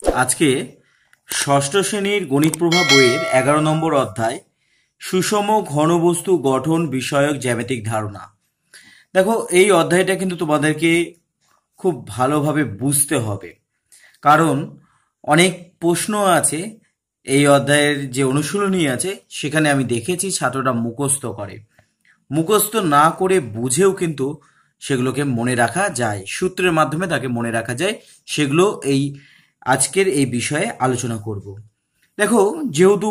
আজকে ষষ্ঠ শ্রেণীর গণিত প্রভা বইয়ের 11 নম্বর অধ্যায় সুষম ঘনবস্তু গঠন বিষয়ক জ্যামিতিক ধারণা। দেখো, এই অধ্যায়টা কিন্তু তোমাদেরকে খুব ভালোভাবে বুঝতে হবে, কারণ অনেক প্রশ্ন আছে। এই অধ্যায়ের যে অনুশীলনী আছে সেখানে আমি দেখেছি ছাত্ররা মুখস্থ করে, মুখস্থ না করে বুঝেও কিন্তু সেগুলোকে মনে রাখা যায়, সূত্রের মাধ্যমে তাকে মনে রাখা যায়। সেগুলো এই আজকের এই বিষয়ে আলোচনা করব। দেখো, যেহেতু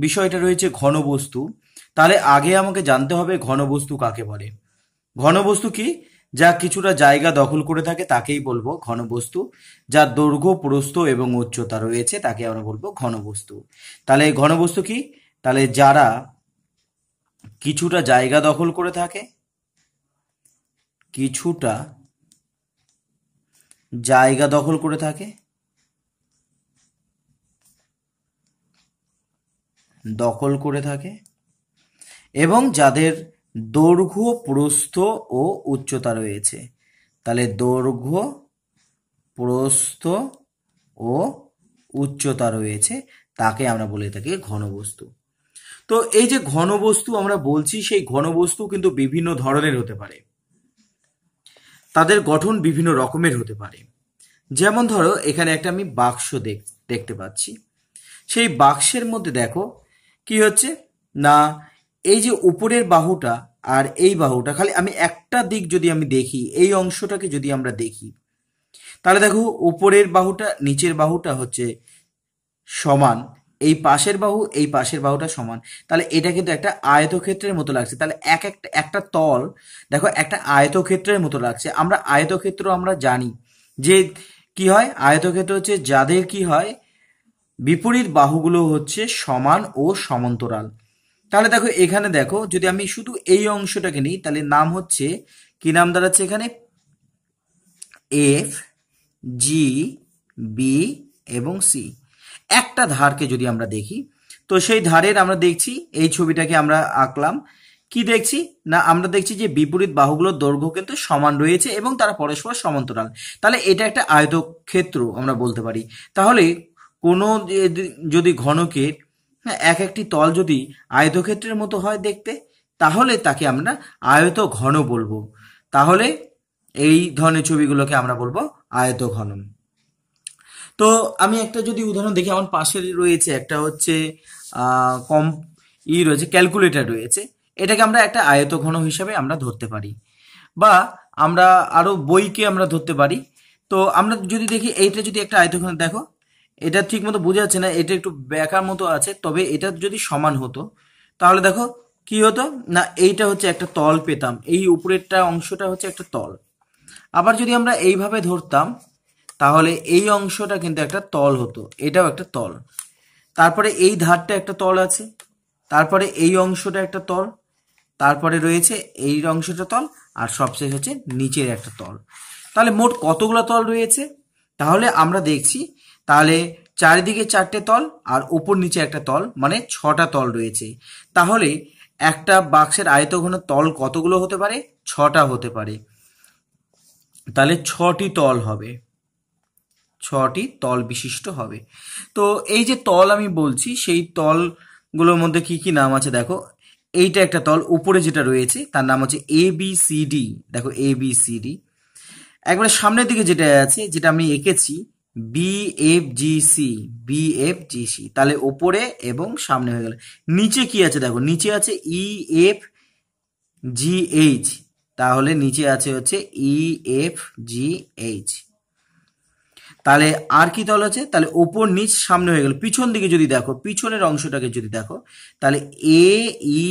বিষয়টা রয়েছে ঘনবস্তু, তাহলে আগে আমাকে জানতে হবে ঘনবস্তু কাকে বলে। ঘনবস্তু কি? যা কিছুটা জায়গা দখল করে থাকে তাকেই বলবো ঘনবস্তু। যার দৈর্ঘ্য, প্রস্থ এবং উচ্চতা রয়েছে তাকে আমরা বলবো ঘনবস্তু। তাহলে ঘনবস্তু কি? তাহলে যারা কিছুটা জায়গা দখল করে থাকে, কিছুটা জায়গা দখল করে থাকে, এবং যাদের দৈর্ঘ্য, প্রস্থ ও উচ্চতা রয়েছে। তাহলে দৈর্ঘ্য, প্রস্থ ও উচ্চতা রয়েছে তাকে আমরা বলে থাকি ঘনবস্তু। তো এই যে ঘনবস্তু আমরা বলছি, সেই ঘনবস্তু কিন্তু বিভিন্ন ধরনের হতে পারে, তাদের গঠন বিভিন্ন রকমের হতে পারে। যেমন ধরো, এখানে একটা আমি বাক্স দেখতে পাচ্ছি। সেই বাক্সের মধ্যে দেখো কি হচ্ছে না, এই যে উপরের বাহুটা আর এই বাহুটা, খালি আমি একটা দিক যদি আমি দেখি, এই অংশটাকে যদি আমরা দেখি, তাহলে দেখো উপরের বাহুটা নিচের বাহুটা হচ্ছে সমান, এই পাশের বাহু এই পাশের বাহুটা সমান। তাহলে এটা কিন্তু একটা আয়তক্ষেত্রের মতো লাগছে। তাহলে একটা তল দেখো একটা আয়তক্ষেত্রের মতো লাগছে। আমরা আয়তক্ষেত্র আমরা জানি যে কি হয়, আয়তক্ষেত্র হচ্ছে যাদের কি হয় বিপরীত বাহুগুলো হচ্ছে সমান ও সমান্তরাল। তাহলে দেখো এখানে দেখো, যদি আমি শুধু এই অংশটাকে নিই তাহলে নাম হচ্ছে কি, নাম দাঁড়াচ্ছে এখানে এফ, জি, বি এবং সি। একটা ধারকে যদি আমরা দেখি, তো সেই ধারের আমরা দেখছি, এই ছবিটাকে আমরা আঁকলাম, কি দেখছি না, আমরা দেখছি যে বিপরীত বাহুগুলোর দৈর্ঘ্য কিন্তু সমান রয়েছে এবং তারা পরস্পর সমান্তরাল। তাহলে এটা একটা আয়তক্ষেত্র আমরা বলতে পারি। তাহলে কোনো যদি ঘনকের এক একটি তল যদি আয়তক্ষেত্রের মতো হয় দেখতে, তাহলে তাকে আমরা আয়ত ঘন বলবো। তাহলে এই ধরনের ছবিগুলোকে আমরা বলবো আয়ত ঘন। তো আমি একটা যদি উদাহরণ দেখি, আমার পাশে রয়েছে একটা হচ্ছে কম রয়েছে, ক্যালকুলেটর রয়েছে। এটাকে আমরা একটা আয়তঘন হিসাবে আমরা ধরতে পারি, বা আমরা আরো বইকে আমরা ধরতে পারি। তো আমরা যদি দেখি এইটা যদি একটা আয়তঘন, দেখো এটা ঠিক মতো বোঝা যাচ্ছে না, এটা একটু ব্যাকার মতো আছে, তবে এটা যদি সমান হতো তাহলে দেখো কি হতো না, এইটা হচ্ছে একটা তল পেতাম, এই উপরেরটা অংশটা হচ্ছে একটা তল। আবার যদি আমরা এইভাবে ধরতাম তাহলে এই অংশটা কিন্তু একটা তল হতো, এটাও একটা তল। তারপরে এই ধারটা একটা তল আছে, তারপরে এই অংশটা একটা তল, তারপরে রয়েছে এই অংশটা তল, আর সবশেষ হচ্ছে নিচের একটা তল। তাহলে মোট কতগুলো তল রয়েছে? তাহলে আমরা দেখছি, তাহলে চারিদিকে 4টে তল আর উপর নিচে একটা তল, মানে 6টা তল রয়েছে। তাহলে একটা বাক্সের আয়তঘনের তল কতগুলো হতে পারে? 6টা হতে পারে। তাহলে 6টি তল হবে, 6টি তল বিশিষ্ট হবে। তো এই যে তল আমি বলছি, সেই তলগুলোর মধ্যে কি কি নাম আছে দেখো। এইটা একটা তল, উপরে যেটা রয়েছে তার নাম হচ্ছে এ বি সি ডি। দেখো এ বি সি ডি। একবারে সামনের দিকে যেটা আছে, যেটা আমি এঁকেছি B F G C, B F G C, তাহলে ওপরে এবং সামনে হয়ে গেল। নিচে কি আছে দেখো, নিচে আছে ই এফ জি এইচ, তাহলে নিচে আছে হচ্ছে ই এফ জি এইচ। তাহলে আর কি তল আছে? তাহলে ওপর নিচ সামনে হয়ে গেল। পিছন দিকে যদি দেখো, পিছনের অংশটাকে যদি দেখো, তাহলে এ ই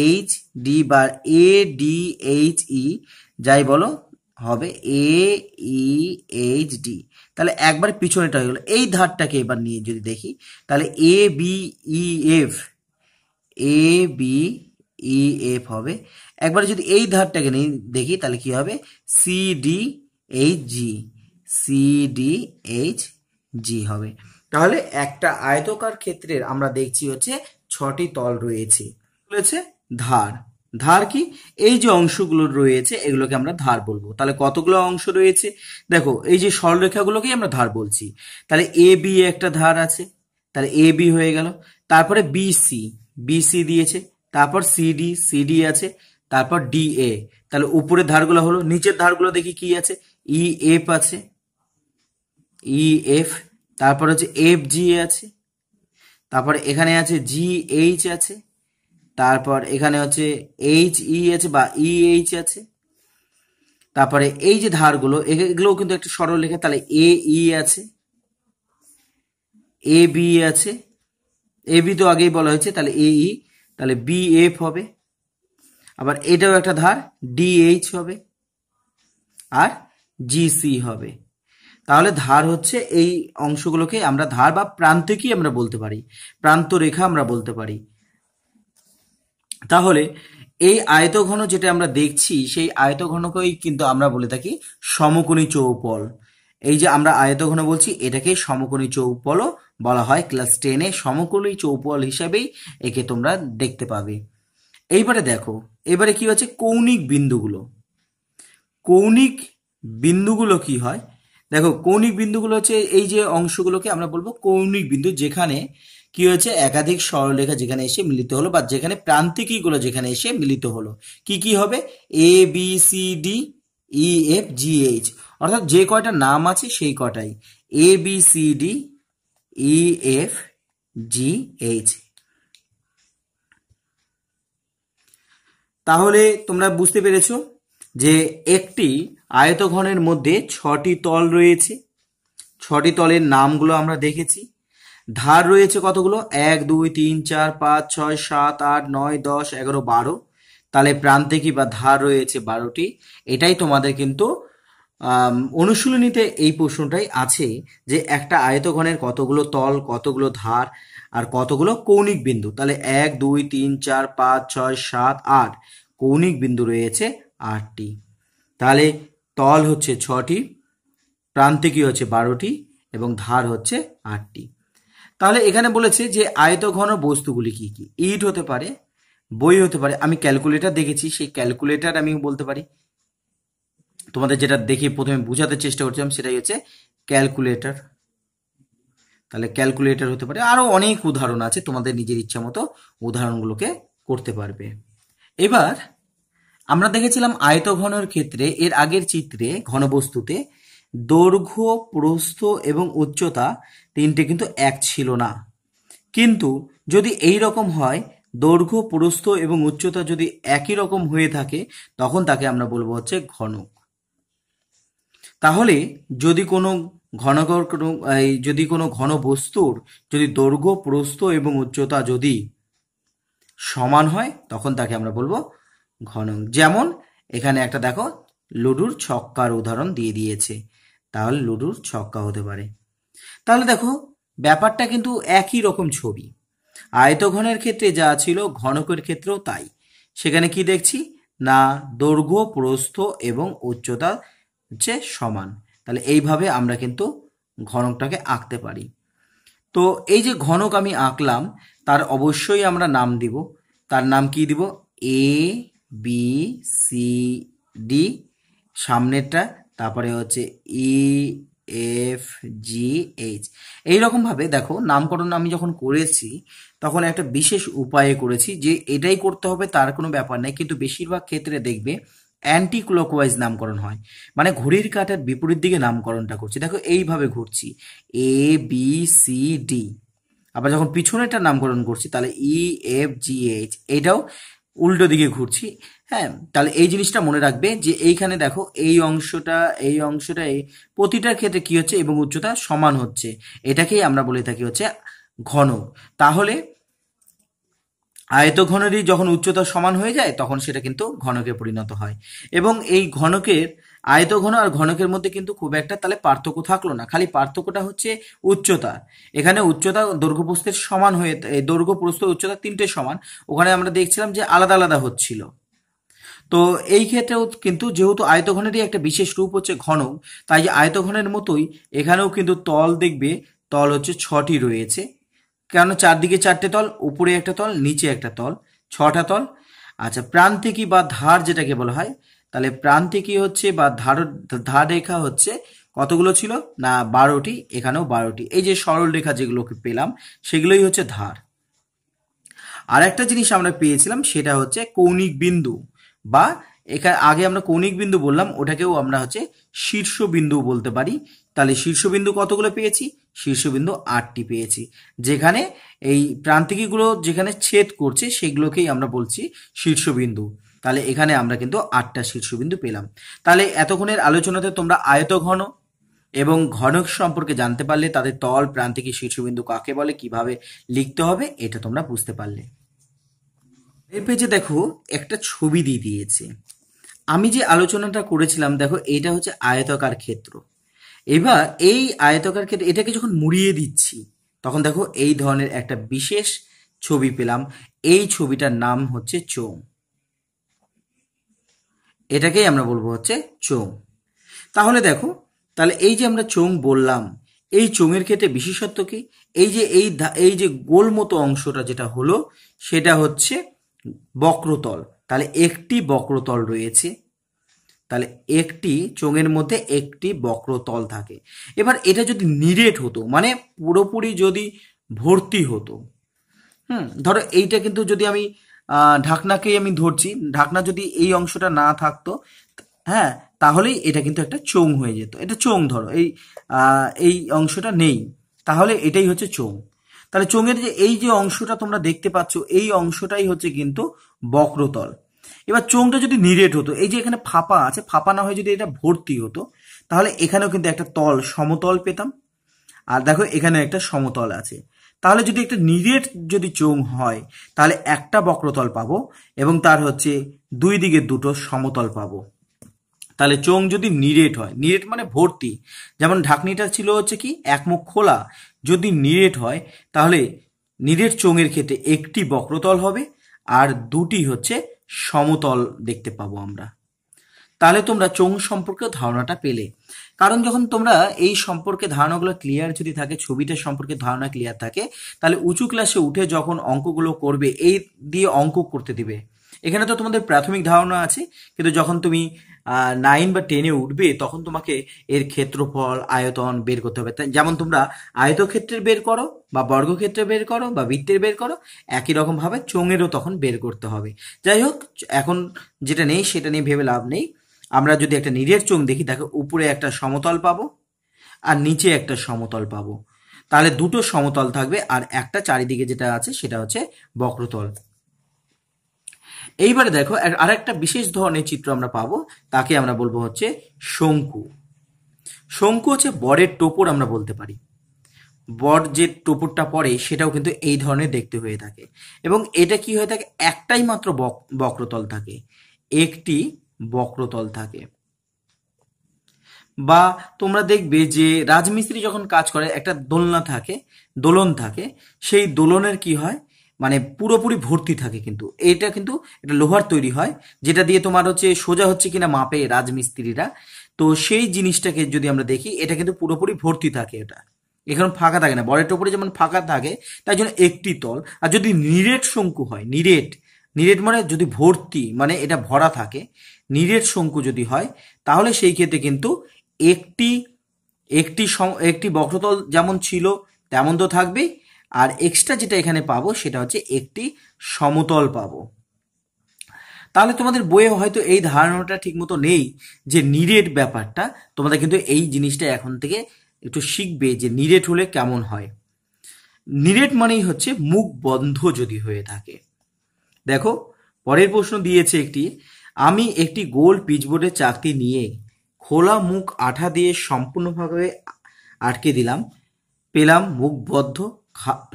এইচ ডি বা এ ডি এইচ ই যাই বলো হবে এ ই এইচ ডি। তাহলে একবার পিছনেটা হয়ে গেল। এই ধারটাকে এবার নিয়ে যদি দেখি, তাহলে A B E F, A B E F হবে। একবার যদি এই ধারটাকে নিয়ে দেখি তাহলে কি হবে? C D H G, C D H G হবে। তাহলে একটা আয়তকার ক্ষেত্রের আমরা দেখছি হচ্ছে 6টি তল রয়েছে, রয়েছে ধার। ধার কি? এই যে অংশগুলো রয়েছে এগুলোকে আমরা ধার বলবো। তাহলে কতগুলো অংশ রয়েছে দেখো, এই যে সরলরেখাগুলোকেই আমরা ধার বলছি। তাহলে এ বি একটা ধার আছে, তাহলে এ বি হয়ে গেল। তারপরে বিসি, বিসি দিয়েছে। তারপর সিডি, সিডি আছে। তারপর ডি এ। তাহলে উপরের ধারগুলো হলো, নিচের ধারগুলো দেখি কি আছে। ই এফ আছে, ই এফ। তারপর হচ্ছে এফ জি আছে। তারপরে এখানে আছে জি এইচ আছে। তারপর এখানে হচ্ছে এইচ ই আছে বা ই এইচ আছে। তারপরে এই যে ধারগুলো এগুলোও কিন্তু একটা সরল রেখা, তাহলে এ ই আছে, এ বি আছে। এ বি তো আগেই বলা হয়েছে, তাহলে এ ই, তাহলে বি এফ হবে। আবার এটাও একটা ধার, ডি এইচ হবে আর জি সি হবে। তাহলে ধার হচ্ছে এই অংশগুলোকে আমরা ধার বা প্রান্তিকই আমরা বলতে পারি, প্রান্ত রেখা আমরা বলতে পারি। তাহলে এই আয়তঘন যেটা আমরা দেখছি সেই আয়তঘনকেই কিন্তু আমরা বলে থাকি সমকোণী চৌপল। এই যে আমরা আয়তঘন বলছি এটাকে সমকোণী চৌপলও বলা হয়। ক্লাস 10-এ সমকোণী চৌপল হিসাবেই একে তোমরা দেখতে পাবে। এইবারে দেখো, এবারে কি হচ্ছে কৌণিক বিন্দুগুলো। কৌণিক বিন্দুগুলো কি হয় দেখো, কৌণিক বিন্দুগুলো হচ্ছে এই যে অংশগুলোকে আমরা বলবো কৌণিক বিন্দু, যেখানে কি হয়েছে একাধিক সরলরেখা যেখানে এসে মিলিত হলো বা যেখানে প্রান্তিকগুলো যেখানে এসে মিলিত হলো। কি কি হবে? A B C D E F G H, অর্থাৎ যে কয়টা নাম আছে সেই কটাই, A B C D E F G H. তাহলে তোমরা বুঝতে পেরেছো যে একটি আয়তঘনের মধ্যে 6টি তল রয়েছে। 6টি তলের নামগুলো আমরা দেখেছি। ধার রয়েছে কতগুলো? 1 2 3 4 5 6 7 8 9 10 11 12। তাহলে প্রান্তিকী বা ধার রয়েছে 12টি। এটাই তোমাদের কিন্তু অনুশীলনীতে এই প্রশ্নটাই আছে যে একটা আয়তঘনের কতগুলো তল, কতগুলো ধার আর কতগুলো কৌণিক বিন্দু। তাহলে 1 2 3 4 5 6 7 8, কৌণিক বিন্দু রয়েছে 8টি। তাহলে তল হচ্ছে 6টি, প্রান্তিকী হচ্ছে 12টি এবং ধার হচ্ছে 8টি। তাহলে এখানে বলেছে যে আয়তঘন বস্তুগুলি কি কি? ইট হতে পারে, বই হতে পারে। আমি ক্যালকুলেটর দেখেছি, সেই ক্যালকুলেটর আমি বলতে পারি। তোমাদের যেটা দেখে প্রথমে বোঝাতে চেষ্টা করছিলাম সেটাই হচ্ছে ক্যালকুলেটর। তাহলে ক্যালকুলেটর হতে পারে। আরো অনেক উদাহরণ আছে, তোমাদের নিজের ইচ্ছা মতো উদাহরণগুলোকে করতে পারবে। এবার আমরা দেখেছিলাম আয়তঘনের ক্ষেত্রে এর আগের চিত্রে ঘনবস্তুতে দৈর্ঘ্য, প্রস্থ এবং উচ্চতা তিনটে কিন্তু এক ছিল না। কিন্তু যদি এই রকম হয়, দৈর্ঘ্য, প্রস্থ এবং উচ্চতা যদি একই রকম হয়ে থাকে, তখন তাকে আমরা বলবো হচ্ছে ঘনক। তাহলে যদি কোনো যদি কোনো ঘন বস্তুর যদি দৈর্ঘ্য, প্রস্থ এবং উচ্চতা যদি সমান হয়, তখন তাকে আমরা বলবো ঘনক। যেমন এখানে একটা দেখো লুডুর ছক্কার উদাহরণ দিয়ে দিয়েছে, তাহলে লুডুর ছক্কা হতে পারে। তাহলে দেখো ব্যাপারটা কিন্তু একই রকম ছবি। আয়তঘনের ক্ষেত্রে যা ছিল ঘনকের ক্ষেত্রেও তাই। সেখানে কি দেখছি না, দৈর্ঘ্য, প্রস্থ এবং উচ্চতা হচ্ছে সমান। তাহলে এইভাবে আমরা কিন্তু ঘনকটাকে আঁকতে পারি। তো এই যে ঘনক আমি আঁকলাম, তার অবশ্যই আমরা নাম দিব। তার নাম কি দিব? এ বি সি ডি সামনেরটা, তারপরে হচ্ছে ই এফ জি এইচ। এইরকমভাবে দেখো নামকরণ আমি যখন করেছি তখন একটা বিশেষ উপায়ে করেছি, যে এটাই করতে হবে তার কোনো ব্যাপার নেই, কিন্তু বেশিরভাগ ক্ষেত্রে দেখবে অ্যান্টি ক্লকওয়াইজ নামকরণ হয়, মানে ঘড়ির কাঁটার বিপরীত দিকে নামকরণটা করছি। দেখো এইভাবে ঘুরছি, এ বি সি ডি। আবার যখন পিছনেরটা নামকরণ করছি তাহলে ই এফ জি এইচ, এটাও উল্টো দিকে ঘুরছি। হ্যাঁ, তাহলে এই জিনিসটা মনে রাখবে যে এইখানে দেখো এই অংশটা প্রতিটার ক্ষেত্রে কি হচ্ছে এবং উচ্চতা সমান হচ্ছে, এটাকেই আমরা বলে থাকি হচ্ছে ঘনক। তাহলে আয়তঘনেরই যখন উচ্চতা সমান হয়ে যায় তখন সেটা কিন্তু ঘনকে পরিণত হয়। এবং এই ঘনকের, আয়তঘন আর ঘনকের মধ্যে কিন্তু খুব একটা তাহলে পার্থক্য থাকলো না, খালি পার্থক্যটা হচ্ছে উচ্চতা। এখানে উচ্চতা দৈর্ঘ্য প্রস্থের সমান হয়ে, দৈর্ঘ্য প্রস্থ উচ্চতা তিনটে সমান, ওখানে আমরা দেখছিলাম যে আলাদা আলাদা হচ্ছিল। তো এই ক্ষেত্রেও কিন্তু যেহেতু আয়তঘনেরই একটা বিশেষ রূপ হচ্ছে ঘনক, তাই আয়তঘনের মতোই এখানেও কিন্তু তল দেখবে, তল হচ্ছে 6টি রয়েছে। কেন? চারদিকে 4টে তল, উপরে একটা তল, নিচে একটা তল, 6টা তল। আচ্ছা, প্রান্তিকী বা ধার যেটাকে বলা হয়, তাহলে প্রান্তিকী হচ্ছে বা ধার রেখা হচ্ছে কতগুলো ছিল না 12টি, এখানেও 12টি। এই যে সরল রেখা যেগুলোকে পেলাম সেগুলোই হচ্ছে ধার। আর একটা জিনিস আমরা পেয়েছিলাম সেটা হচ্ছে কৌণিক বিন্দু, বা এখানে আগে আমরা কৌণিক বিন্দু বললাম, ওটাকেও আমরা হচ্ছে শীর্ষবিন্দু বলতে পারি। তাহলে শীর্ষবিন্দু কতগুলো পেয়েছি? শীর্ষবিন্দু 8টি পেয়েছি, যেখানে এই প্রান্তিকগুলো যেখানে ছেদ করছে সেগুলোকেই আমরা বলছি শীর্ষবিন্দু। তাহলে এখানে আমরা কিন্তু 8টা শীর্ষবিন্দু পেলাম। তাহলে এতক্ষণের আলোচনাতে তোমরা আয়তঘন এবং ঘনক সম্পর্কে জানতে পারলে, তাদের তল, প্রান্তিকী, শীর্ষবিন্দু কাকে বলে, কিভাবে লিখতে হবে, এটা তোমরা বুঝতে পারলে। এই পেজে দেখো একটা ছবি দিয়ে দিয়েছে। আমি যে আলোচনাটা করেছিলাম, দেখো এটা হচ্ছে আয়তাকার ক্ষেত্র। এবার এই আয়তাকার ক্ষেত্র এটাকে যখন মুড়িয়ে দিচ্ছি, তখন দেখো এই ধরনের একটা বিশেষ ছবি পেলাম। এই ছবিটার নাম হচ্ছে চোঙ। এটাকেই আমরা বলবো হচ্ছে চোঙ। তাহলে দেখো, তাহলে এই যে আমরা চোঙ বললাম, এই চোঙের ক্ষেত্রে বিশেষত্ব কি? এই যে গোল মতো অংশটা যেটা হলো সেটা হচ্ছে বক্রতল। তাহলে একটি বক্রতল রয়েছে। তাহলে একটি চোঙের মধ্যে একটি বক্রতল থাকে। এবার এটা যদি নিরেট হতো, মানে পুরোপুরি যদি ভর্তি হতো, ধরো এইটা কিন্তু যদি আমি ঢাকনাকেই আমি ধরছি, ঢাকনা যদি এই অংশটা না থাকতো, হ্যাঁ, তাহলেই এটা কিন্তু একটা চোঙ হয়ে যেত। এটা চোঙ, ধরো এই অংশটা নেই, তাহলে এটাই হচ্ছে চোঙ। তাহলে চোঙের যে এই যে অংশটা তোমরা দেখতে পাচ্ছ, এই অংশটাই হচ্ছে কিন্তু বক্রতল। এবার চোঙটা যদি নিরেট হতো, এই যে এখানে ফাঁপা আছে, ফাঁপা না হয়ে যদি এটা ভর্তি হতো, তাহলে এখানেও কিন্তু একটা তল, সমতল পেতাম। আর দেখো এখানে একটা সমতল আছে। তাহলে যদি একটা নিরেট যদি চোঙ হয়, তাহলে একটা বক্রতল পাবো এবং তার হচ্ছে দুই দিকে দুটো সমতল পাবো। তাহলে চোঙ যদি নিরেট হয়, নিরেট মানে ভর্তি, যেমন ঢাকনিটা ছিল হচ্ছে কি এক মুখ খোলা, যদি নিরেট হয় তাহলে নিরেট চোঙের ক্ষেত্রে একটি বক্রতল হবে আর দুটি হচ্ছে সমতল দেখতে পাবো আমরা। তাহলে তোমরা চোঙ সম্পর্কে ধারণাটা পেলে। কারণ যখন তোমরা এই সম্পর্কে ধারণাগুলো ক্লিয়ার যদি থাকে, ছবিটার সম্পর্কে ধারণা ক্লিয়ার থাকে, তাহলে উঁচু ক্লাসে উঠে যখন অঙ্কগুলো করবে, এই দিয়ে অঙ্ক করতে দিবে। এখানে তো তোমাদের প্রাথমিক ধারণা আছে, কিন্তু যখন তুমি 9 বা 10-এ উঠবে, তখন তোমাকে এর ক্ষেত্রফল, আয়তন বের করতে হবে। যেমন তোমরা আয়তক্ষেত্রের বের করো, বা বর্গক্ষেত্রে বের করো, বা বৃত্তের বের করো, একই রকম ভাবে চোঙেরও তখন বের করতে হবে। যাই হোক, এখন যেটা নেই সেটা নিয়ে ভেবে লাভ নেই। আমরা যদি একটা নিরেট চোঙ দেখি, দেখো উপরে একটা সমতল পাবো আর নিচে একটা সমতল পাবো। তাহলে দুটো সমতল থাকবে আর একটা চারিদিকে যেটা আছে সেটা হচ্ছে বক্রতল। এইবারে দেখো আরেকটা বিশেষ ধরনের চিত্র আমরা পাবো, তাকে আমরা বলবো হচ্ছে শঙ্কু। শঙ্কু হচ্ছে বরের টোপর আমরা বলতে পারি। বর যে টোপরটা পড়ে সেটাও কিন্তু এই ধরনের দেখতে হয়ে থাকে, এবং এটা কি হয়ে থাকে, একটাই মাত্র বক্রতল থাকে, একটি বক্রতল থাকে। বা তোমরা দেখবে যে রাজমিস্ত্রি যখন কাজ করে, একটা দোলন থাকে, সেই দোলনের কি হয়, মানে পুরোপুরি ভর্তি থাকে, কিন্তু এটা লোহার তৈরি হয়, যেটা দিয়ে তোমার হচ্ছে সোজা হচ্ছে কিনা মাপে রাজমিস্ত্রিরা। তো সেই জিনিসটাকে যদি আমরা দেখি, এটা কিন্তু পুরোপুরি ভর্তি থাকে, এটা এখানে ফাঁকা থাকে না। বরের উপরে যেমন ফাঁকা থাকে, তাই জন্য একটি তল। আর যদি নিরেট শঙ্কু হয়, নিরেট মানে যদি ভর্তি, মানে এটা ভরা থাকে, নিরেট শঙ্কু যদি হয়, তাহলে সেই ক্ষেত্রে কিন্তু একটি একটি বক্রতল যেমন ছিল তেমন তো থাকবেই, আর এক্সট্রা যেটা এখানে পাবো সেটা হচ্ছে একটি সমতল পাবো। তাহলে তোমাদের বইয়ে হয়তো এই ধারণাটা ঠিকমতো নেই যে নিরেট ব্যাপারটা, তোমাদের কিন্তু এই জিনিসটা এখন থেকে একটু শিখবে যে নিরেট হলে কেমন হয়। নিরেট মানেই হচ্ছে মুখ বন্ধ যদি হয়ে থাকে। দেখো পরের প্রশ্ন দিয়েছে একটি, আমি একটি গোল পিচবোর্ডের চাকতি নিয়ে খোলা মুখ আঠা দিয়ে সম্পূর্ণভাবে আটকে দিলাম, পেলাম মুখবদ্ধ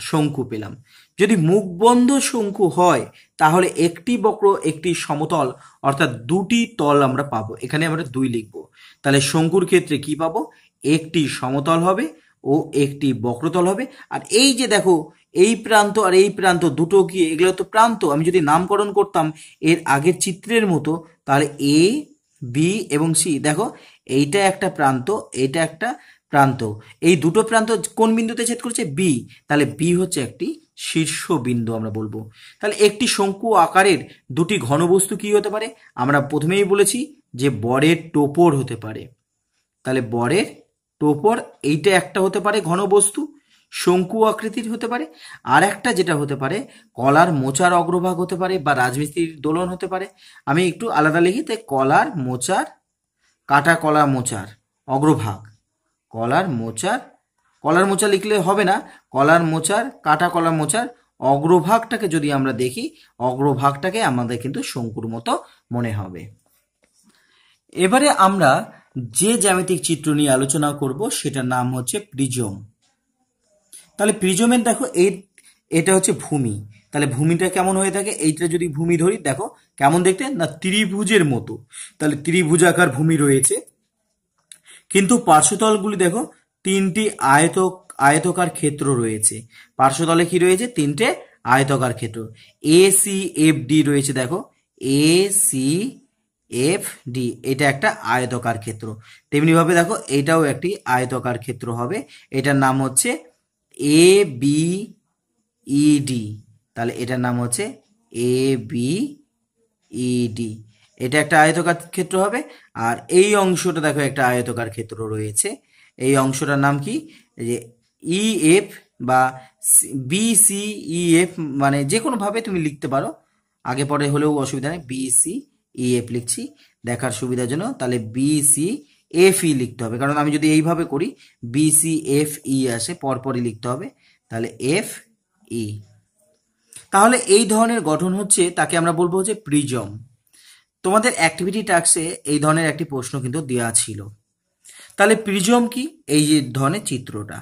শঙ্কু পেলাম। যদি মুখবন্ধ শঙ্কু হয়, তাহলে একটি বক্র একটি সমতল, অর্থাৎ দুটি তল আমরা পাবো। এখানে আমরা 2 লিখবো। তাহলে শঙ্কুর ক্ষেত্রে কি পাবো, একটি সমতল হবে ও একটি বক্রতল হবে। আর এই যে দেখো এই প্রান্ত আর এই প্রান্ত দুটো কি, এগুলো তো প্রান্ত। আমি যদি নামকরণ করতাম এর আগের চিত্রের মতো, তাহলে এ, বি এবং সি, দেখো এইটা একটা প্রান্ত, এইটা একটা প্রান্ত, এই দুটো প্রান্ত কোন বিন্দুতে ছেদ করছে, বি। তাহলে বি হচ্ছে একটি শীর্ষবিন্দু আমরা বলবো। তাহলে একটি শঙ্কু আকারের দুটি ঘনবস্তু কি হতে পারে? আমরা প্রথমেই বলেছি যে বরের টোপর হতে পারে। তাহলে বরের টোপর এইটা একটা হতে পারে ঘনবস্তু, শঙ্কু আকৃতির হতে পারে। আর একটা যেটা হতে পারে কলার মোচার অগ্রভাগ হতে পারে বা রাজমিস্ত্রির দোলন হতে পারে। আমি একটু আলাদা লিখি, তাই কলার মোচার, কাটা কলা মোচার অগ্রভাগ, কলার মোচা লিখলে হবে না, কলার মোচার, কাটা কলা মোচার অগ্রভাগটাকে যদি আমরা দেখি, অগ্রভাগটাকে আমাদের কিন্তু শঙ্কুর মতো মনে হবে। এবারে আমরা যে জ্যামিতিক চিত্র নিয়ে আলোচনা করব সেটার নাম হচ্ছে প্রিজম। তাহলে প্রিজমের দেখো এটা হচ্ছে ভূমি। তাহলে ভূমিটা কেমন হয়ে থাকে? এইটা যদি ভূমি ধরি, দেখো কেমন দেখতে না, ত্রিভুজের মতো। তাহলে ত্রিভুজাকার ভূমি রয়েছে, কিন্তু পার্শ্বতলগুলি দেখো তিনটি আয়তকার ক্ষেত্র রয়েছে। পার্শ্বতলে কি রয়েছে? তিনটে আয়তকার ক্ষেত্র। এ সি এফ ডি রয়েছে, দেখো এ সি এফ ডি, এটা একটা আয়তকার ক্ষেত্র। তেমনিভাবে দেখো এটাও একটি আয়তকার ক্ষেত্র হবে, এটার নাম হচ্ছে এ বি ই ডি। তাহলে এটার নাম হচ্ছে এ বি ই ডি, এটা একটা আয়তকার ক্ষেত্র হবে। আর এই অংশটা দেখো একটা আয়তকার ক্ষেত্র রয়েছে, এই অংশটার নাম কি? যে ই এফ বা বি সি ই এফ, মানে যে কোনোভাবে তুমি লিখতে পারো, আগে পরে হলেও অসুবিধা নেই। বি সি ই এফ লিখছি দেখার সুবিধার জন্য। তাহলে বি সি এফ ই লিখতে হবে, কারণ আমি যদি এইভাবে করি বি সি এফ ই আসে, পরপরই লিখতে হবে। তাহলে এফ ই, তাহলে এই ধরনের গঠন হচ্ছে, তাকে আমরা বলবো হচ্ছে প্রিজম। তোমাদের অ্যাক্টিভিটি টাস্কে এই ধরনের একটি প্রশ্ন কিন্তু দেওয়া ছিল। তাহলে প্রিজম কি? এই যে ধরনের চিত্রটা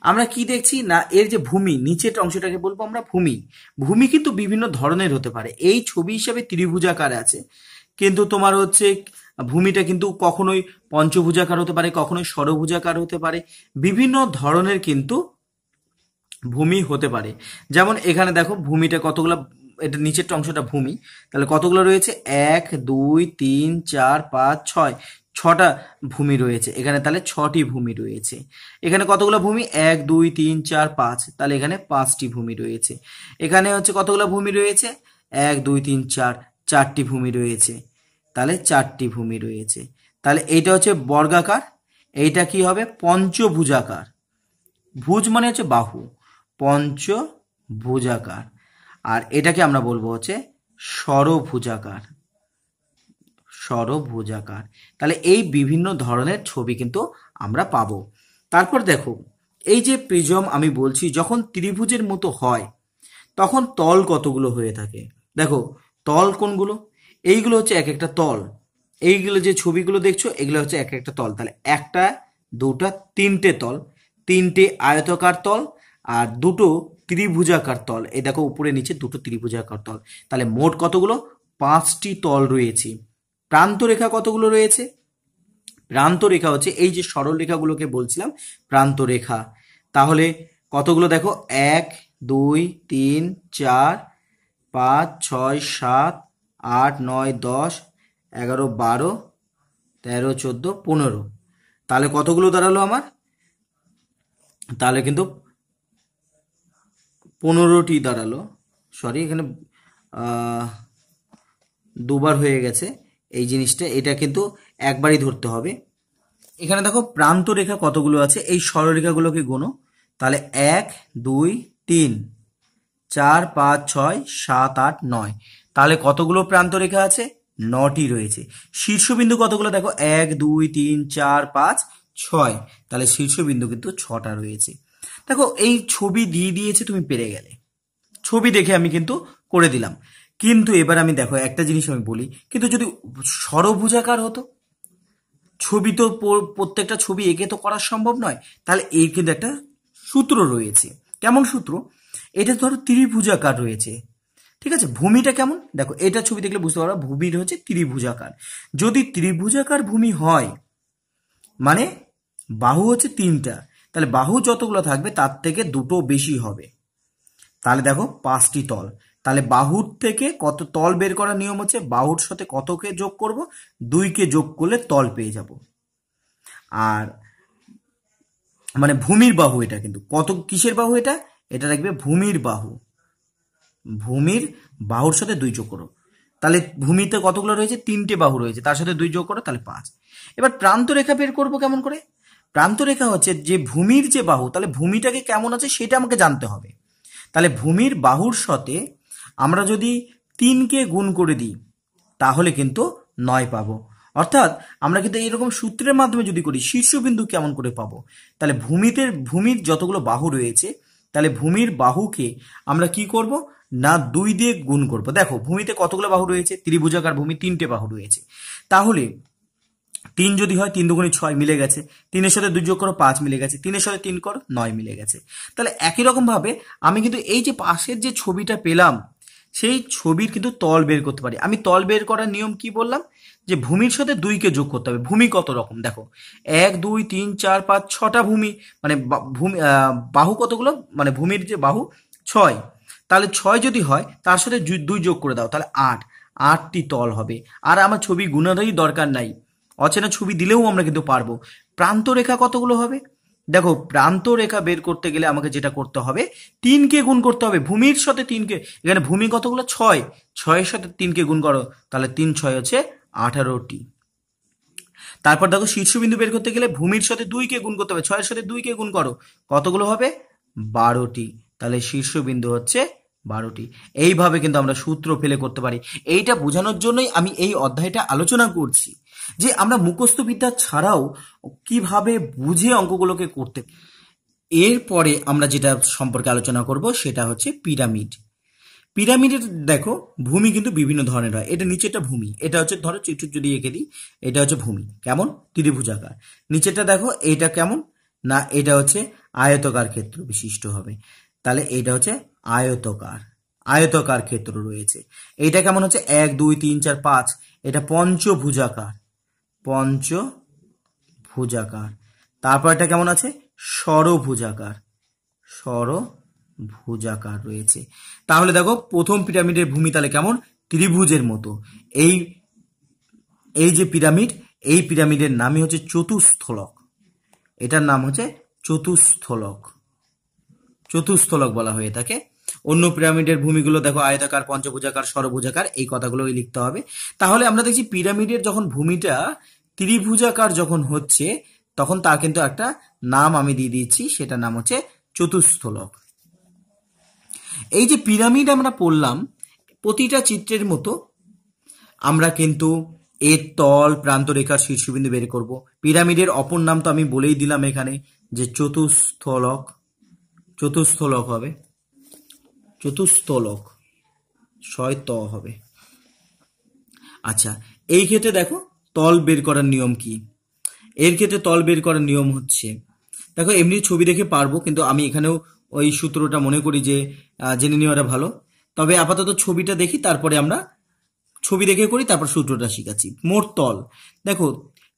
আমরা কি দেখছি না, এর যে ভূমি, নিচের অংশটাকে বলবো আমরা ভূমি। ভূমি কিন্তু বিভিন্ন ধরনের হতে পারে, এই ছবি হিসাবে ত্রিভুজাকার আছে, কিন্তু তোমার হচ্ছে ভূমিটা কিন্তু কখনোই পঞ্চভুজাকার হতে পারে, কখনোই ষড়ভুজাকার হতে পারে, বিভিন্ন ধরনের কিন্তু ভূমি হতে পারে। যেমন এখানে দেখো ভূমিটা কতগুলো, এটা নিচের অংশটা ভূমি, তাহলে কতগুলো রয়েছে? 1 2 3 4 5 6, ছটা ভূমি রয়েছে এখানে, তাহলে 6টি ভূমি রয়েছে। এখানে কতগুলো ভূমি? 1 2 3 4 5, তাহলে এখানে 5টি ভূমি রয়েছে। এখানে হচ্ছে কতগুলো ভূমি রয়েছে? 1 2 3 4, 4টি ভূমি রয়েছে, তাহলে 4টি ভূমি রয়েছে। তাহলে এইটা হচ্ছে বর্গাকার, এইটা কি হবে? পঞ্চভুজাকার। ভুজ মানে হচ্ছে বাহু, পঞ্চভুজাকার। আর এটাকে আমরা বলবো হচ্ছে ষড়ভুজাকার, ষড়ভুজাকার। তাহলে এই বিভিন্ন ধরনের ছবি কিন্তু আমরা পাবো। তারপর দেখো এই যে প্রিজম আমি বলছি, যখন ত্রিভুজের মতো হয় তখন তল কতগুলো হয়ে থাকে? দেখো তল কোনগুলো? এইগুলো হচ্ছে এক একটা তল, এইগুলো যে ছবিগুলো দেখছো এগুলো হচ্ছে এক একটা তল। তাহলে একটা, দুটা, তিনটে তল, তিনটে আয়তকার তল আর দুটো ত্রিভুজাকার তল। এই দেখো উপরে নিচে দুটো ত্রিভুজাকার তল। তাহলে মোট কতগুলো? 5টি তল রয়েছে। প্রান্তরেখা কতগুলো রয়েছে? প্রান্তরেখা হচ্ছে এই যে সরলরেখাগুলোকে বলছিলাম প্রান্তরেখা। তাহলে কতগুলো দেখো? 1 2 3 4 5 6 7 8 9 10 11 12 13 14 15। তাহলে কতগুলো দাঁড়ালো আমার? তাহলে কিন্তু 15টি দাঁড়ালো। সরি, এখানে দুবার হয়ে গেছে এই জিনিসটা, এটা কিন্তু একবারই ধরতে হবে। এখানে দেখো প্রান্ত রেখা কতগুলো আছে, এই সরলরেখাগুলোকে গোনো। তাহলে 1 2 3 4 5 6 7 8 9, তাহলে কতগুলো প্রান্ত রেখা আছে? 9টি রয়েছে। শীর্ষবিন্দু কতগুলো? দেখো 1 2 3 4 5 6, তাহলে শীর্ষবিন্দু কিন্তু 6টা রয়েছে। দেখো এই ছবি দিয়ে দিয়েছে, তুমি পেরে গেলে, ছবি দেখে আমি কিন্তু করে দিলাম। কিন্তু এবার আমি দেখো একটা জিনিস আমি বলি, কিন্তু যদি ষড়ভুজাকার হতো, ছবি তো প্রত্যেকটা ছবি এঁকে তো করা সম্ভব নয়, তাহলে এই কিন্তু একটা সূত্র রয়েছে। কেমন সূত্র? এটা ধরো ত্রিভুজাকার রয়েছে, ঠিক আছে। ভূমিটা কেমন? দেখো এটা ছবি দেখলে বুঝতে পারবা, ভূমির হচ্ছে ত্রিভুজাকার। যদি ত্রিভুজাকার ভূমি হয় মানে বাহু হচ্ছে 3টা, তাহলে বাহু যতগুলো থাকবে তার থেকে দুটো বেশি হবে। তাহলে দেখো 5টি তল, তাহলে বাহুর থেকে কত তল বের করার নিয়ম হচ্ছে বাহুর সাথে কতকে যোগ করব? 2কে যোগ করলে তল পেয়ে যাব। আর মানে ভূমির বাহু এটা, কিন্তু কত কিসের বাহু এটা? এটা রাখবে ভূমির বাহু। ভূমির বাহুর সাথে 2 যোগ করো, তাহলে ভূমিতে কতগুলো রয়েছে? 3টে বাহু রয়েছে, তার সাথে 2 যোগ করো, তাহলে 5। এবার প্রান্ত রেখা বের করবো কেমন করে? প্রান্ত রেখা হচ্ছে যে ভূমির যে বাহু, তাহলে ভূমিটাকে কেমন আছে সেটা আমাকে জানতে হবে। তাহলে ভূমির বাহুর সাথে আমরা যদি 3কে গুণ করে দিই তাহলে কিন্তু 9 পাবো। অর্থাৎ আমরা কিন্তু এইরকম সূত্রের মাধ্যমে যদি করি শীর্ষবিন্দু কেমন করে পাবো? তাহলে ভূমির যতগুলো বাহু রয়েছে, তাহলে ভূমির বাহুকে আমরা কি করব না 2 দিয়ে গুণ করব। দেখো ভূমিতে কতগুলো বাহু রয়েছে? ত্রিভুজাকার ভূমি 3টে বাহু রয়েছে, তাহলে 3 যদি হয় 3 দুগুণে 6 মিলে গেছে, 3-এর সাথে 2 যোগ করো 5 মিলে গেছে, 3-এর সাথে 3 করো 9 মিলে গেছে। তাহলে একই রকম ভাবে আমি কিন্তু এই যে পাশের যে ছবিটা পেলাম সেই ছবির কিন্তু তল বের করতে পারি। আমি তল বের করার নিয়ম কি বললাম? যে ভূমির সাথে 2কে যোগ করতে হবে। ভূমি কত রকম দেখো, 1 2 3 4 5 6টা ভূমি, মানে ভূমি বাহু কতগুলো, মানে ভূমির যে বাহু 6। তাহলে 6 যদি হয় তার সাথে 2 যোগ করে দাও, তাহলে 8টি তল হবে। আর আমার ছবি গুণারই দরকার নাই, অচেনা ছবি দিলেও আমরা কিন্তু পারবো। প্রান্ত রেখা কতগুলো হবে? দেখো প্রান্ত রেখা বের করতে গেলে আমাকে যেটা করতে হবে 3কে গুণ করতে হবে। ভূমির সাথে 3কে, এখানে ভূমি কতগুলো? 6, 6-এর সাথে 3কে গুণ করো, তাহলে 3 6 হচ্ছে 18টি। তারপর দেখো শীর্ষবিন্দু বের করতে গেলে ভূমির সাথে 2কে গুণ করতে হবে, 6-এর সাথে 2কে গুণ করো, কতগুলো হবে? 12টি। তাহলে শীর্ষবিন্দু হচ্ছে 12টি। এইভাবে কিন্তু আমরা সূত্র ফেলে করতে পারি। এইটা বোঝানোর জন্যই আমি এই অধ্যায়টা আলোচনা করছি যে আমরা মুখস্থ বিদ্যা ছাড়াও কিভাবে বুঝে অঙ্কগুলোকে করতে। এরপরে আমরা যেটা সম্পর্কে আলোচনা করব সেটা হচ্ছে পিরামিড। পিরামিডের দেখো ভূমি কিন্তু বিভিন্ন ধরনের হয়। এটা নিচেটা ভূমি, এটা হচ্ছে ধরো চিত্র যদি এঁকে দিই, এটা হচ্ছে ভূমি কেমন? ত্রিভুজাকার। নিচেটা দেখো এটা কেমন না, এটা হচ্ছে আয়তকার ক্ষেত্র বিশিষ্ট হবে। তাহলে এটা হচ্ছে আয়তকার ক্ষেত্র রয়েছে। এইটা কেমন হচ্ছে? 1 2 3 4 5, এটা পঞ্চভুজাকার। তারপর এটা কেমন আছে? ষড়ভুজাকার রয়েছে। তাহলে দেখো প্রথম পিরামিডের ভূমি তাহলে কেমন? ত্রিভুজের মতো। এই এই যে পিরামিড, এই পিরামিডের নামই হচ্ছে চতুস্থলক। এটার নাম হচ্ছে চতুস্থলক বলা হয়ে থাকে। অন্য পিরামিডের ভূমিগুলো দেখো আয়তাকার, পঞ্চভুজাকার, ষড়ভুজাকার, এই কথাগুলোই লিখতে হবে। তাহলে আমরা দেখছি পিরামিডের যখন ভূমিটা ত্রিভুজাকার যখন হচ্ছে তখন তার কিন্তু একটা নাম আমি দিয়ে দিচ্ছি, সেটা নাম হচ্ছে চতুস্থলক। এই যে পিরামিড আমরা পড়লাম, প্রতিটা চিত্রের মতো আমরা কিন্তু এর তল, প্রান্ত রেখার শীর্ষবিন্দু বের করব। পিরামিডের অপর নাম তো আমি বলেই দিলাম এখানে যে চতুস্থলক হবে, চতুস্থলক 6 ত হবে। আচ্ছা, এই ক্ষেত্রে দেখো তল বের করার নিয়ম কি? এর ক্ষেত্রে তল বের করার নিয়ম হচ্ছে, দেখো এমনি ছবি দেখে পারবো, কিন্তু আমি এখানেও ওই সূত্রটা মনে করি যে জেনে নেওয়াটা ভালো। তবে আপাতত ছবিটা দেখি, তারপরে আমরা ছবি দেখে করি, তারপর সূত্রটা শিখাচ্ছি। মোট তল দেখো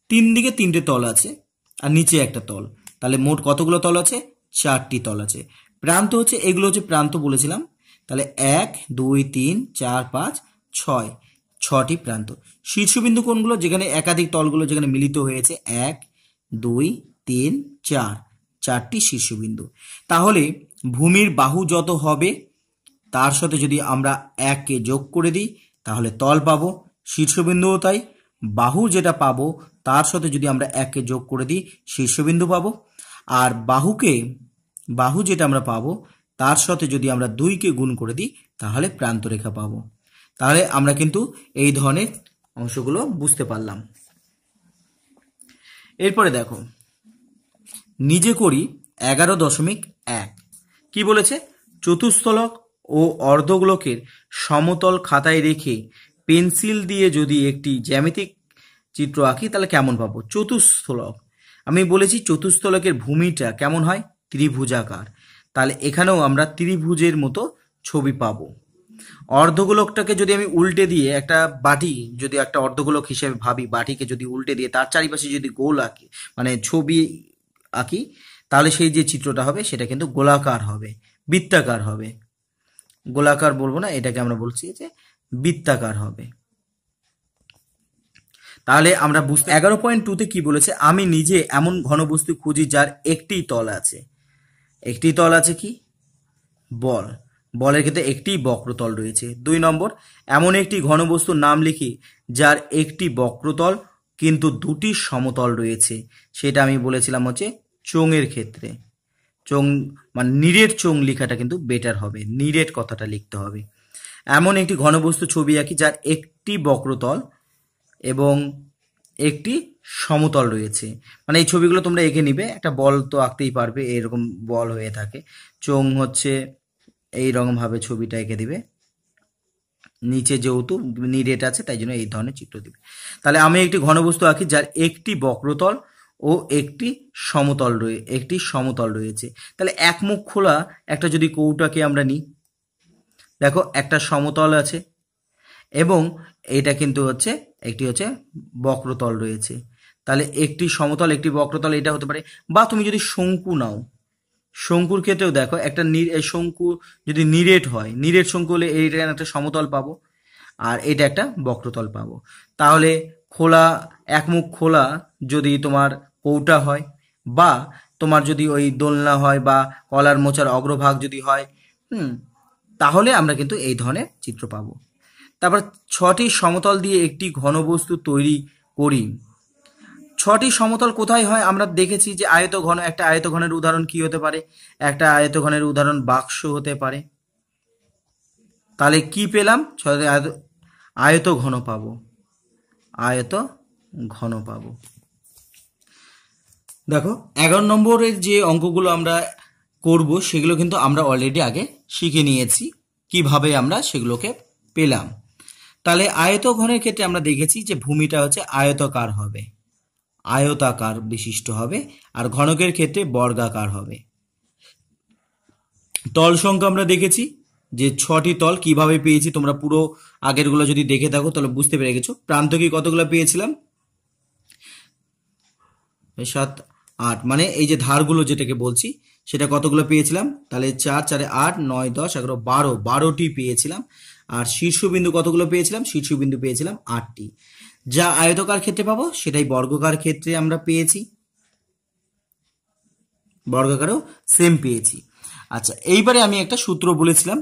3 দিকে 3টে তল আছে আর নিচে একটা তল, তাহলে মোট কতগুলো তল আছে? 4টি তল আছে। প্রান্ত হচ্ছে, এগুলো হচ্ছে প্রান্ত বলেছিলাম, তাহলে 1 2 3 4 5 6, 6টি প্রান্ত। শীর্ষবিন্দু কোনগুলো? যেখানে একাধিক তলগুলো যেখানে মিলিত হয়েছে, 1 2 3 4, 4টি শীর্ষবিন্দু। তাহলে ভূমির বাহু যত হবে তার সাথে যদি আমরা 1কে যোগ করে দিই তাহলে তল পাবো। শীর্ষবিন্দুও তাই, বাহু যেটা পাবো তার সাথে যদি আমরা 1কে যোগ করে দিই শীর্ষবিন্দু পাবো। আর বাহু যেটা আমরা পাবো তার সাথে যদি আমরা 2কে গুণ করে দিই তাহলে প্রান্তরেখা পাবো। তাহলে আমরা কিন্তু এই ধরনের অংশগুলো বুঝতে পারলাম। এরপরে দেখো নিজে করি 11.1 কি বলেছে? চতুস্থলক ও অর্ধগোলকের সমতল খাতায় রেখে পেন্সিল দিয়ে যদি একটি জ্যামিতিক চিত্র আঁকি তাহলে কেমন পাবো? চতুস্থলক। আমি বলেছি চতুস্থলকের ভূমিটা কেমন হয়? ত্রিভুজাকার। তাহলে এখানেও আমরা ত্রিভুজের মতো ছবি পাবো। অর্ধগোলকটাকে যদি আমি উল্টে দিয়ে একটা বাটি, যদি একটা অর্ধগোলক হিসেবে ভাবি, বাটিকে যদি উল্টে দিয়ে তার চারিপাশে যদি গোল আঁকি, মানে ছবি আঁকি, তাহলে সেই যে চিত্রটা হবে সেটা কিন্তু গোলাকার হবে, বৃত্তাকার হবে। গোলাকার বলবো না, এটাকে আমরা বলছি যে বৃত্তাকার হবে। তাহলে আমরা বুঝতে 11.2-তে কি বলেছে? আমি নিজে এমন ঘনবস্তু খুঁজি যার একটি তল আছে। একটি তল আছে কি? বল, বলের ক্ষেত্রে একটি বক্রতল রয়েছে। 2 নম্বর, এমন একটি ঘনবস্তুর নাম লিখি যার একটি বক্রতল কিন্তু দুটি সমতল রয়েছে। সেটা আমি বলেছিলাম হচ্ছে চোঙের ক্ষেত্রে। চোঙ মানে নিরেট চোঙ লেখাটা কিন্তু বেটার হবে, নিরেট কথাটা লিখতে হবে। এমন একটি ঘনবস্তু ছবি আঁকি যার একটি বক্রতল এবং একটি সমতল রয়েছে। মানে এই ছবিগুলো তোমরা এঁকে নিবে, একটা বল তো আঁকতেই পারবে, এরকম বল হয়ে থাকে। চোঙ হচ্ছে এইরকম ভাবে ছবিটা এঁকে দিবে, নিচে যেহেতু নিরেট আছে তাই জন্য এই ধরনের চিত্র দিবে। তাহলে আমি একটি ঘনবস্তু আঁকি যার একটি বক্রতল ও একটি সমতল রয়েছে। তাহলে এক মুখ খোলা একটা যদি কৌটাকে আমরা নিই, দেখো একটা সমতল আছে এবং এটা কিন্তু হচ্ছে একটি হচ্ছে বক্রতল রয়েছে। তাহলে একটি সমতল একটি বক্রতল এটা হতে পারে। বা তুমি যদি শঙ্কু নাও, শঙ্কুর ক্ষেত্রেও দেখো একটা শঙ্কু যদি নিরেট হয়, নিরেট শঙ্কু হলে এইটা একটা সমতল পাবো আর এটা একটা বক্রতল পাবো। তাহলে খোলা একমুখ খোলা যদি তোমার কৌটা হয় বা তোমার যদি ওই দোলনা হয় বা কলার মোচার অগ্রভাগ যদি হয়, তাহলে আমরা কিন্তু এই ধরনের চিত্র পাবো। তারপর 6টি সমতল দিয়ে একটি ঘনবস্তু তৈরি করি। 6টি সমতল কোথায় হয়? আমরা দেখেছি যে আয়তঘন, একটা আয়তঘনের উদাহরণ কি হতে পারে? একটা আয়তঘনের উদাহরণ বাক্স হতে পারে। তাহলে কি পেলাম? আয়তঘন পাবো, আয়তঘন পাবো। দেখো 11 নম্বরের যে অঙ্কগুলো আমরা করব সেগুলো কিন্তু আমরা অলরেডি আগে শিখে নিয়েছি কিভাবে আমরা সেগুলোকে পেলাম। তাহলে আয়তঘনের ক্ষেত্রে আমরা দেখেছি যে ভূমিটা হচ্ছে আয়তাকার হবে, আয়তাকার বিশিষ্ট হবে, আর ঘনকের ক্ষেত্রে বর্গাকার হবে। তল সংখ্যা আমরা দেখেছি যে 6টি তল কিভাবে পেয়েছি, তোমরা পুরো আগেরগুলো যদি দেখে থাকো তাহলে বুঝতে পেরে গেছো। প্রান্তকে কতগুলো পেয়েছিলাম? 7, 8, মানে এই যে ধারগুলো যেটাকে বলছি সেটা কতগুলো পেয়েছিলাম? তাহলে 4, 4, 8, 9, 10, 11, 12, 12টি পেয়েছিলাম। আর শীর্ষবিন্দু কতগুলো পেয়েছিলাম? শীর্ষবিন্দু পেয়েছিলাম 8টি। যা আয়তকার ক্ষেত্রে পাবো সেটাই বর্গাকার ক্ষেত্রে আমরা পেয়েছি, বর্গাকারও সেম পেয়েছি। আচ্ছা, এইবারে আমি একটা সূত্র বলেছিলাম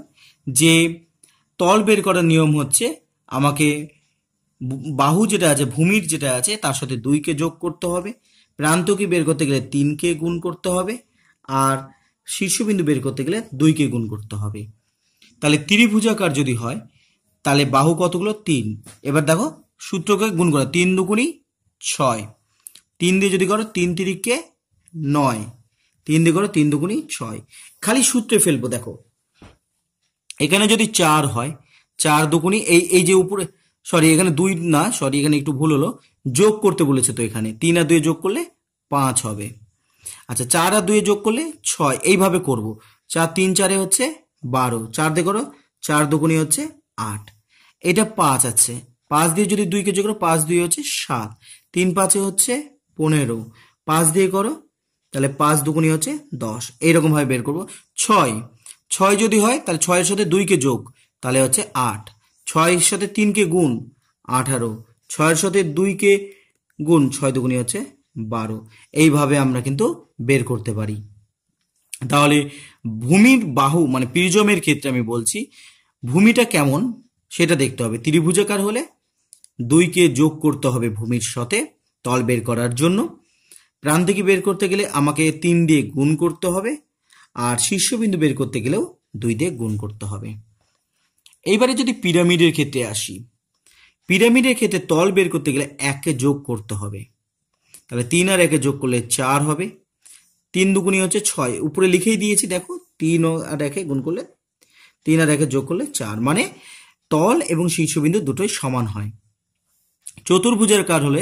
যে তল বের করার নিয়ম হচ্ছে আমাকে বাহু যেটা আছে, ভূমির যেটা আছে তার সাথে 2কে যোগ করতে হবে, প্রান্তকে বের করতে গেলে 3কে গুণ করতে হবে, আর শীর্ষবিন্দু বের করতে গেলে 2কে গুণ করতে হবে। তাহলে ত্রিভুজাকার যদি হয় তাহলে বাহু কতগুলো? 3। এবার দেখো সূত্রকে গুণ করো, 3 দুগুণী 6, 3 দিয়ে যদি করো 3 তিরিকে 9, 3 দিয়ে করো 3 দুগুণী 6। খালি সূত্রে ফেলবো। দেখো এখানে যদি 4 হয়, 4 দুগুণী এই যে উপরে, সরি এখানে 2 না, সরি এখানে একটু ভুল হলো, যোগ করতে বলেছে তো এখানে 3 আর 2 যোগ করলে 5 হবে। আচ্ছা 4 আর 2 যোগ করলে 6, এইভাবে করব। 4 3 4 হচ্ছে 12, 4 দিয়ে করো 4 দুগুণী হচ্ছে 8, এটা 5 আছে, 5 দিয়ে যদি 2কে যোগ করো 5 2 হচ্ছে 7, 3 5 হচ্ছে 15, 5 দিয়ে করো তাহলে 5 দুগুণী হচ্ছে 10, এইরকম ভাবে বের করব। 6 যদি হয় তাহলে 6 এর সাথে 2কে যোগ তাহলে হচ্ছে 8, 6 এর সাথে 3কে গুণ 18, 6 এর সাথে 2কে গুণ 6 দুগুণী হচ্ছে 12। এইভাবে আমরা কিন্তু বের করতে পারি। তাহলে ভূমির বাহু মানে প্রিজমের ক্ষেত্রে আমি বলছি ভূমিটা কেমন সেটা দেখতে হবে। ত্রিভুজাকার হলে 2কে যোগ করতে হবে ভূমির সাথে তল বের করার জন্য, প্রান্তিকে বের করতে গেলে আমাকে 3 দিয়ে গুণ করতে হবে, আর শীর্ষবিন্দু বের করতে গেলেও 2 দিয়ে গুণ করতে হবে। এইবারে যদি পিরামিডের ক্ষেত্রে আসি, পিরামিডের ক্ষেত্রে তল বের করতে গেলে 1কে যোগ করতে হবে। তাহলে 3 আর 1কে যোগ করলে 4 হবে, 3 দুগুণী হচ্ছে 6, উপরে লিখেই দিয়েছি দেখো, 3 আর 1কে গুণ করলে 3 আর 1কে যোগ করলে 4, মানে তল এবং শীর্ষবিন্দু দুটোই সমান হয়। চতুর্ভুজাকার হলে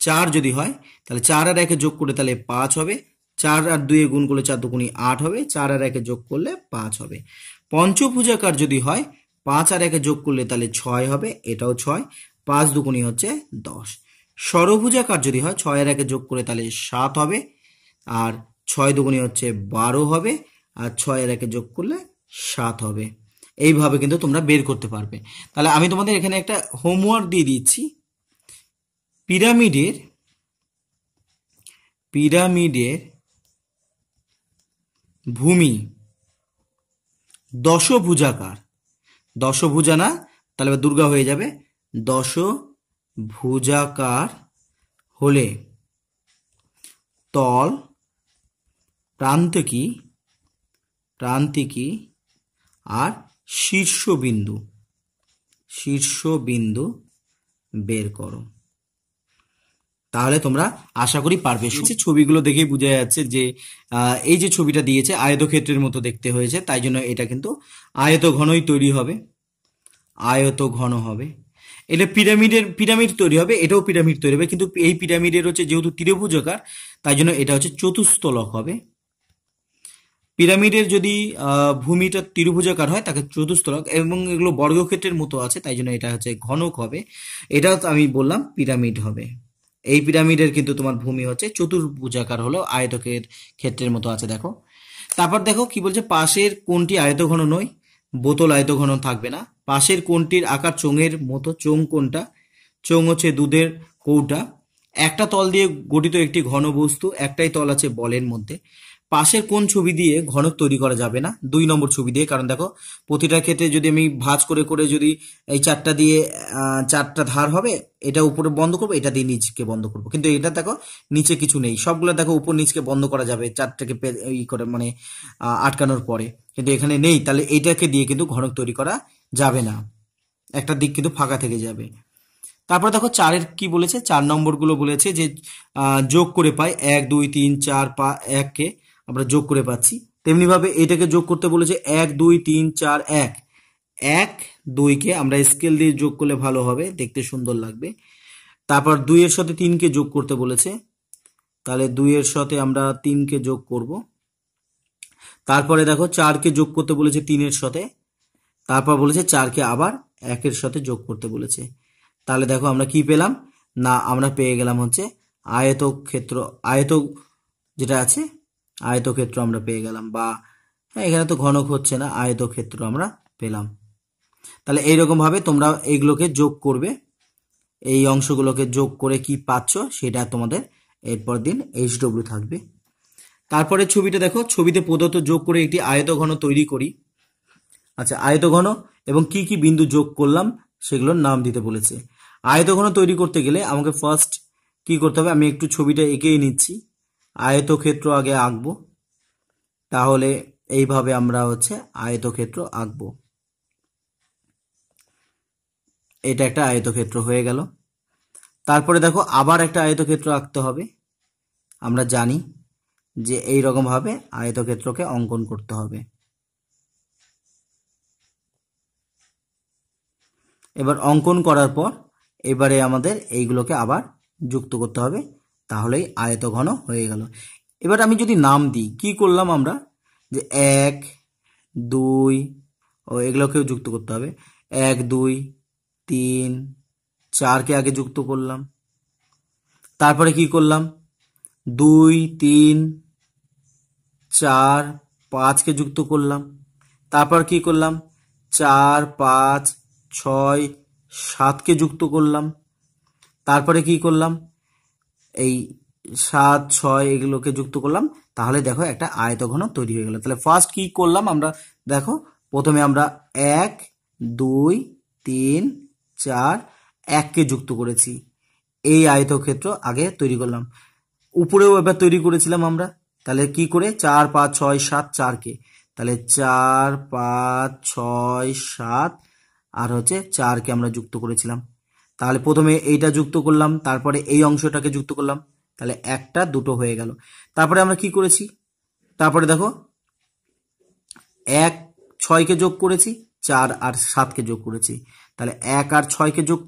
4 যদি হয় তাহলে 4 আর 1কে যোগ করলে তাহলে 5 হবে, 4 আর 2 গুণ করলে 4 দুগুণী 8 হবে, 4 আর 1কে যোগ করলে 5 হবে। পঞ্চভুজাকার যদি হয় 5 আর 1কে যোগ করলে তাহলে 6 হবে, এটাও 6, 5 দুগুণী হচ্ছে 10। ষড়ভুজাকার যদি হয় 6 আর 1কে যোগ করে তাহলে 7 হবে, আর 6 দুগুণী হচ্ছে 12 হবে, আর 6 আর 1কে যোগ করলে 7 হবে। এইভাবে কিন্তু তোমরা বের করতে পারবে। তাহলে আমি তোমাদের এখানে একটা হোমওয়ার্ক দিয়ে দিচ্ছি। পিরামিডের ভূমি দশভুজাকার, দশভুজা না, তাহলে এবার দুর্গা হয়ে যাবে। দশভুজাকার হলে তল প্রান্তিকী প্রান্তিকী আর শীর্ষবিন্দু বের করো। তাহলে তোমরা আশা করি পারবে। ছবিগুলো দেখেই বোঝা যাচ্ছে যে এই যে ছবিটা দিয়েছে আয়তক্ষেত্রের মতো দেখতে হয়েছে, তাই জন্য এটা কিন্তু আয়তঘনই তৈরি হবে, আয়তঘন হবে। এটা পিরামিড তৈরি হবে, এটাও পিরামিড তৈরি হবে, কিন্তু এই পিরামিডের হচ্ছে যেহেতু ত্রিভুজাকার, তাই জন্য এটা হচ্ছে চতুস্তলক হবে। পিরামিডের যদি ভূমিটা ত্রিভুজাকার হয় তাকে চতুস্তলক, এবং এগুলো বর্গক্ষেত্রের মতো আছে, তাই জন্য এটা হচ্ছে ঘনক হবে। এটা আমি বললাম পিরামিড হবে। এই পিরামিডের কিন্তু তোমার ভূমি হচ্ছে চতুর্ভুজাকার, হলো আয়তকের ক্ষেত্রের মতো আছে। দেখো, তারপর দেখো কি বলছে, পাশের কোণটি আয়তঘন নয়, বোতল আয়তঘন থাকবে না। পাশের কোণটির আকার চোঙের মতো, চোঙ কোনটা? চোঙ হচ্ছে দুধের কৌটা। একটা তল দিয়ে গঠিত একটি ঘন বস্তু, একটাই তল আছে বলের মধ্যে। পাশের কোন ছবি দিয়ে ঘনক তৈরি করা যাবে না? 2 নম্বর ছবি দিয়ে। কারণ দেখো প্রতিটা ক্ষেত্রে যদি আমি ভাঁজ করে করে যদি এই চারটা দিয়ে 4টা ধার হবে, এটা উপরে বন্ধ করবো, এটা দিয়ে নিচকে বন্ধ করবো, কিন্তু এটা দেখো নিচে কিছু নেই, সবগুলো দেখো উপর নিচকে বন্ধ করা যাবে চারটাকে করে মানে আটকানোর পরে, কিন্তু এখানে নেই, তাহলে এইটাকে দিয়ে কিন্তু ঘনক তৈরি করা যাবে না, একটা দিক কিন্তু ফাঁকা থেকে যাবে। তারপরে দেখো 4-এর কি বলেছে, 4 নম্বরগুলো বলেছে যে যোগ করে পাই 1 2 3 4 1 কে আমরা যোগ করে পাচ্ছি। তেমনি ভাবে এটাকে যোগ করতে বলেছে 1 2 3 4 1 1 2 কে আমরা স্কেল দিয়ে যোগ করলে ভালো হবে, দেখতে সুন্দর লাগবে। তারপর 2 এর সাথে 3 কে যোগ করতে বলেছে, তাহলে 2 এর সাথে আমরা 3 কে যোগ করব। তারপরে দেখো 4 কে যোগ করতে বলেছে 3 এর সাথে, তারপর বলেছে 4 কে আবার 1 এর সাথে যোগ করতে বলেছে। তাহলে দেখো আমরা কি পেলাম না, আমরা পেয়ে গেলাম হচ্ছে আয়তক্ষেত্র, আয়ত যেটা আছে আয়তক্ষেত্র আমরা পেয়ে গেলাম, বা এখানে তো ঘনক হচ্ছে না, আয়তক্ষেত্র আমরা পেলাম। তাহলে এইরকম ভাবে তোমরা এইগুলোকে যোগ করবে, এই অংশগুলোকে যোগ করে কি পাচ্ছ সেটা তোমাদের এরপর দিন HW থাকবে। তারপরে ছবিটা দেখো, ছবিতে প্রদত্ত যোগ করে একটি আয়তঘন তৈরি করি। আচ্ছা, আয়তঘন এবং কি কি বিন্দু যোগ করলাম সেগুলোর নাম দিতে বলেছে। আয়তঘন তৈরি করতে গেলে আমাকে ফার্স্ট কি করতে হবে, আমি একটু ছবিটা এঁকেই নিচ্ছি, আয়তক্ষেত্র আগে আঁকবো। তাহলে এইভাবে আমরা হচ্ছে আয়তক্ষেত্র আঁকবো, এটা একটা আয়তক্ষেত্র হয়ে গেল। তারপরে দেখো আবার একটা আয়তক্ষেত্র আঁকতে হবে, আমরা জানি যে এই রকম ভাবে আয়তক্ষেত্রকে অঙ্কন করতে হবে। এবার অঙ্কন করার পর এবারে আমাদের এইগুলোকে আবার যুক্ত করতে হবে, তাহলেই আয়তঘন হয়ে গেল। এবার আমি যদি নাম দিই, কি করলাম আমরা, যে 1 2 ও এগুলোকেও যুক্ত করতে হবে, 1 2 3 4 কে আগে যুক্ত করলাম, তারপরে কি করলাম 2 3 4 5 কে যুক্ত করলাম, তারপর কি করলাম 4 5 6 7 কে যুক্ত করলাম, তারপরে কি করলাম এই 7 6 এগুলোকে যুক্ত করলাম, তাহলে দেখো একটা আয়তঘন তৈরি হয়ে গেল। তাহলে ফার্স্ট কি করলাম আমরা, দেখো প্রথমে আমরা 1 2 3 4 1 কে যুক্ত করেছি, এই আয়তক্ষেত্র আগে তৈরি করলাম। উপরেও এবার তৈরি করেছিলাম আমরা, তাহলে কি করে 4 5 6 7 4 কে, তাহলে 4 5 6 7 আর হচ্ছে 4 কে আমরা যুক্ত করেছিলাম। তাহলে প্রথমে এইটা যুক্ত করলাম, তারপরে এই অংশটাকে যুক্ত করলাম, তাহলে একটা দুটো হয়ে গেল। তারপরে আমরা কি করেছি, তারপরে দেখো 1 6 কে যোগ করেছি, 4 আর 7 কে যোগ করেছি, তাহলে 1 আর 6 কে যোগ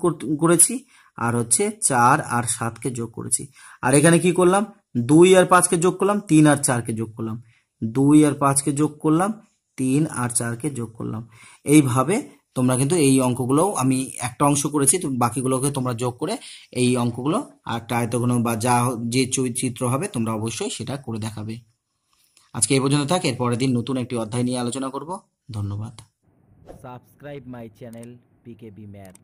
করেছি, আর হচ্ছে 4 আর 7 কে যোগ করেছি। আর এখানে কি করলাম 2 আর 5 কে যোগ করলাম, 3 আর 4 কে যোগ করলাম, 2 আর 5 কে যোগ করলাম, 3 আর 4 কে যোগ করলাম। এইভাবে তোমরা কিন্তু এই অঙ্কগুলো, আমি একটা অংশ করেছি, তো বাকিগুলোকে তোমরা যোগ করে এই অঙ্কগুলো একটা আয়তঘন বা যা যে চিত্র হবে তোমরা অবশ্যই সেটা করে দেখাবে। আজকে এই পর্যন্ত থাক, এর পরের দিন নতুন একটি অধ্যায় নিয়ে আলোচনা করব। ধন্যবাদ। Subscribe my channel PKB math.